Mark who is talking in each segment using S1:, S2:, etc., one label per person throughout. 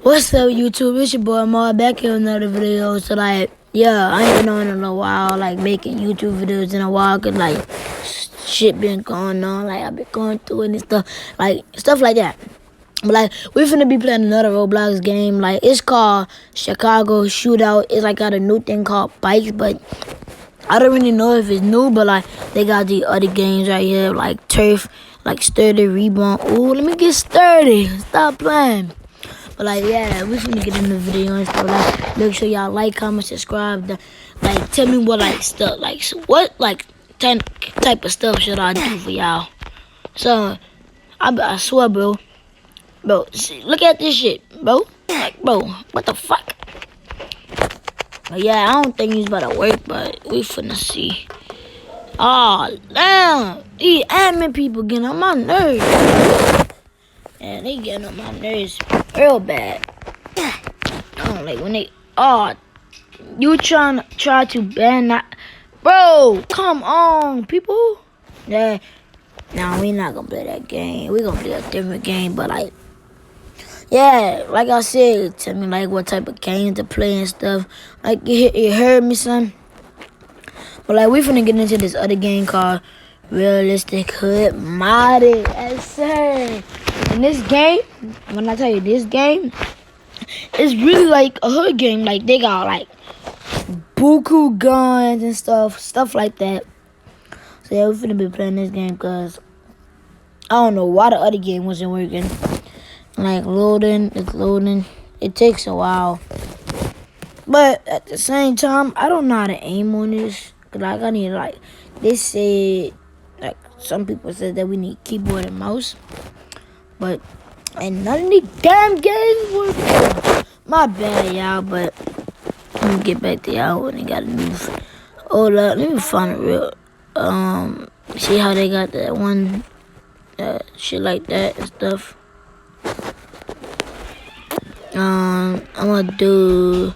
S1: What's up, YouTube? It's your boy Mar back here with another video. So, like, yeah, I ain't been on in a while, like, making YouTube videos in a while, cause, like, shit been going on, like, I've been going through it and stuff like that. But, like, we finna be playing another Roblox game, like, it's called Chicago Shootout. It's, like, got a new thing called Bikes, but I don't really know if it's new, but, like, they got the other games right here, like, Turf, like, Sturdy, Rebound. Ooh, let me get sturdy. Stop playing. But, like, yeah, we finna get in the video and stuff. Like, make sure y'all like, comment, subscribe. Like, tell me what, like, stuff, like, what, like, type of stuff should I do for y'all? So, I swear, bro, see, look at this shit, bro. Like, bro, what the fuck? But, yeah, I don't think it's about to work, but we finna see. Oh, damn. These admin people getting on my nerves. Yeah, they getting on my nerves real bad. I don't like when they... Oh, you try to ban that... Bro, come on, people. Yeah, nah, we not gonna play that game. We gonna play a different game, but, like... Yeah, like I said, tell me, like, what type of game to play and stuff. Like, you heard me, son? But, like, we finna get into this other game called Realistic Hood Modded. Yes, sir. In this game, when I tell you this game, it's really like a hood game. Like, they got, like, buku guns and stuff like that. So, yeah, we finna be playing this game because I don't know why the other game wasn't working. Like, it's loading. It takes a while. But at the same time, I don't know how to aim on this. Because, like, I need, like, they said, like, some people said that we need keyboard and mouse. But, and none of these damn games work. My bad, y'all, but let me get back to y'all when they got a new. Hold up, let me find it real. See how they got that one, shit like that and stuff. I'm gonna do,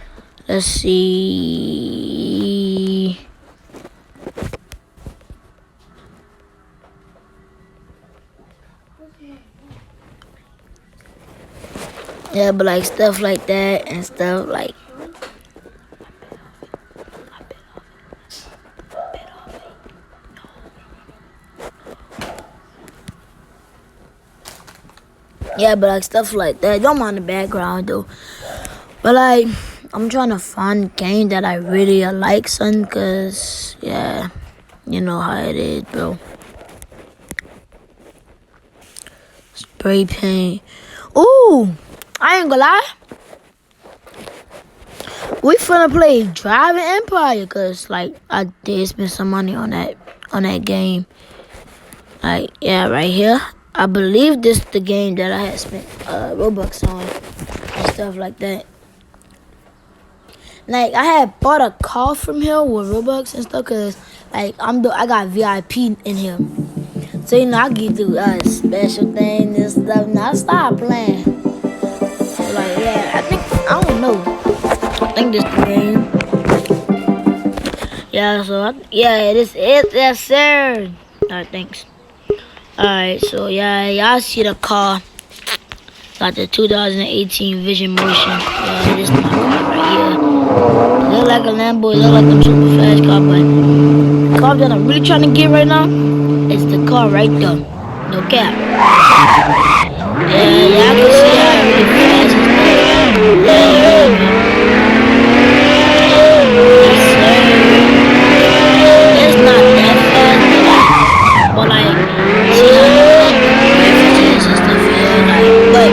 S1: let's see. Yeah, but like stuff like that and stuff like. Yeah, but like stuff like that. Don't mind the background though. But like, I'm trying to find a game that I really like, son. Cause yeah, you know how it is, bro. Spray paint. Ooh, I ain't gonna lie. We finna play Driving Empire, cause like I did spend some money on that game. Like, yeah, right here. I believe this is the game that I had spent Robux on and stuff like that. Like, I had bought a car from here with Robux and stuff, cause like I got VIP in here. So you know I get to special things and stuff. Now stop playing. So, like, yeah, I don't know. I think this the game. Yeah, so yeah, this is, yes sir. Alright, thanks. Alright, so yeah, y'all see the car. Got the 2018 Vision Motion. Yeah, this is my car right here. It look like a Lambo, it look like a super fast car, but the car that I'm really trying to get right now is the car right there. No cap. Yeah, y'all can see how really fast it's going. Yeah. Yes, sir. It's not that fast, but like, see how references and stuff here, like, but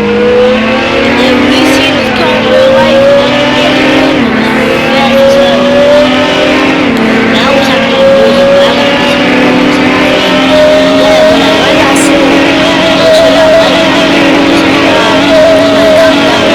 S1: if we see this car in real life, fast as hell. Now I wish I could do it, but I gotta get some movies. Yeah, but like I said, make sure y'all like, subscribe, comment down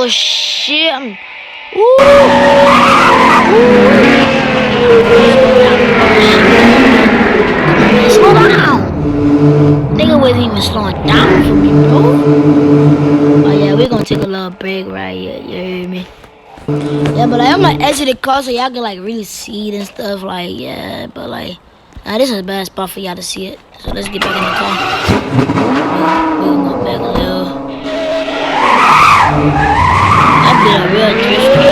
S1: Oh shit! Ooh. Slow down. Nigga wasn't even slowing down for me, bro. Oh yeah, we're gonna take a little break right here. You hear me? Yeah, but I'm gonna exit the car so y'all can like really see it and stuff. Like yeah, but like this is the best spot for y'all to see it. So let's get back in the car. We can go back a little. That be a real drift car.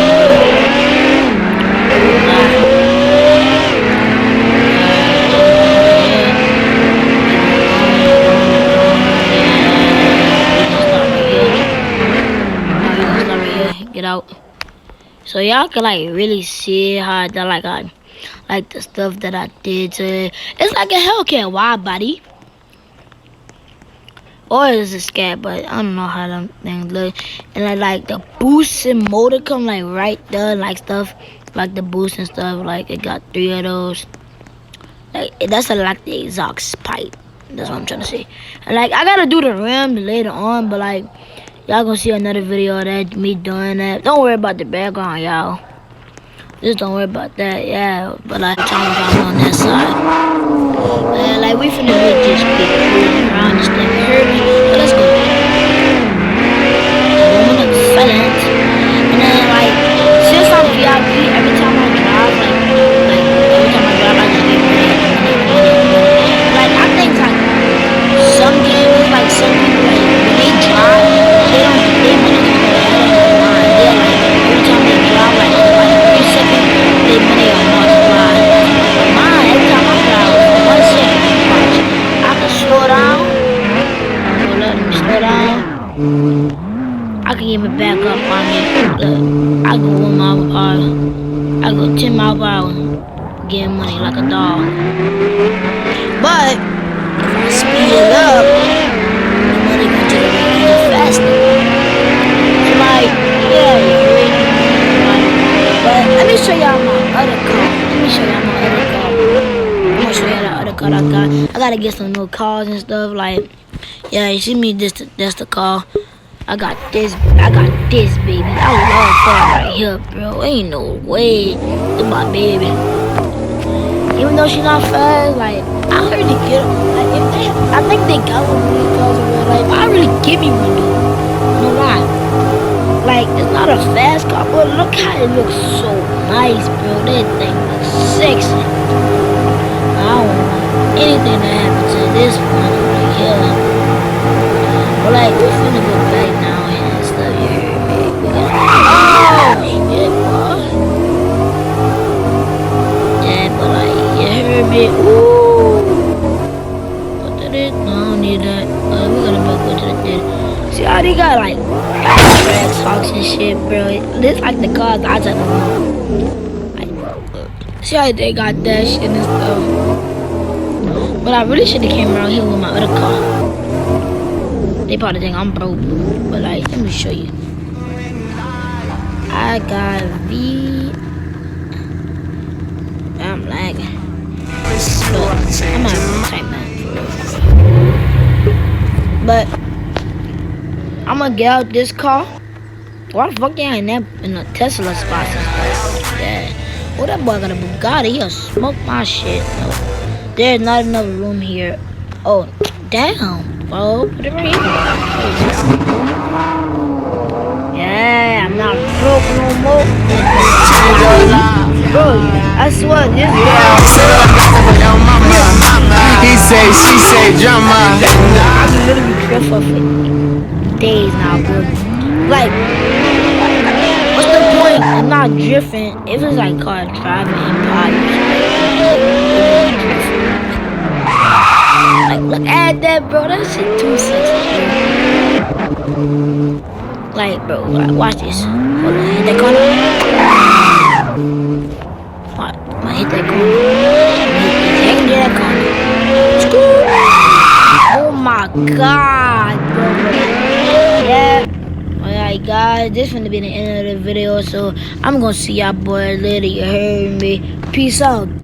S1: Get out. So y'all can like really see how that like the stuff that I did to it. It's like a Hellcat wide body. Or it's a scat, but I don't know how them things look. And like the boost and motor come like right there, like stuff like the boost and stuff. Like it got 3 of those. Like that's like the exhaust pipe. That's what I'm trying to say. And like I gotta do the rim later on, but like y'all gonna see another video of that, me doing that. Don't worry about the background, y'all. Just don't worry about that, yeah. But like trying to on that side. Like we finna really just be cruising around this thing. You heard me? So let's go. Moment of silence. And then like since I'm VIP, every time I drive, like every time I drive, I just get money. Like I think like some gamers, like some people, like when they drive, they money just go ahead of mine. They're like every time they drive, like 3 seconds, they money are multiplied. But mine, every time I drive, 1 second, watch. I can slow down. So let me slow down. I can even back up on me. Look, I go 1 mile per hour. I go 10 miles per hour, getting money like a dog. But if I speed it up, the money gonna generate even faster. So like, yeah, you heard me. Like, but let me show y'all my other car. I'm gonna show y'all the other car I got. I gotta get some new cars and stuff. Like, yeah, you see me? That's the car. I got this baby. I love car right here, bro. Ain't no way. It's my baby. Even though she's not fast, like I heard they get like I think they got one of these cars in real life. I really give me one though. No lie. Like it's not a fast car, but look how it looks so nice, bro. That thing looks sexy. I don't want anything to happen to this one right here. But like we finna go back now and stuff. You heard me? Oh shit, boy. Yeah, but like you heard me. Ooh. What that is? No, I don't need that. We gotta back go to the theater. See how they got like tracks, hawks and shit, bro. This like the cars I just want. Like, see how they got that shit and stuff. But I really should have came around here with my other car. They probably think I'm broke, but like, let me show you. I got I'm lagging. But I'm not type that. But I'm gonna get out this car. Why the fuck ain't in a Tesla spot? Yeah. Oh, that boy got a Bugatti. He'll smoke my shit. No. There's not enough room here. Oh, damn. Bro, put it right here. Yeah, I'm not broke no more. Bro, I swear this
S2: He say, she say, drama.
S1: I can literally drift for days now, bro. Like, what's the point of not drifting if it's like cars driving in bodies? Like, look at that, bro. That shit too sexy, bro. Like, bro, watch this. Hold on, hit that corner. What? I'm gonna hit that corner. I can get that corner. Oh my god, bro. Yeah. Alright, guys. This is gonna be the end of the video. So, I'm gonna see y'all boys later. You heard me. Peace out.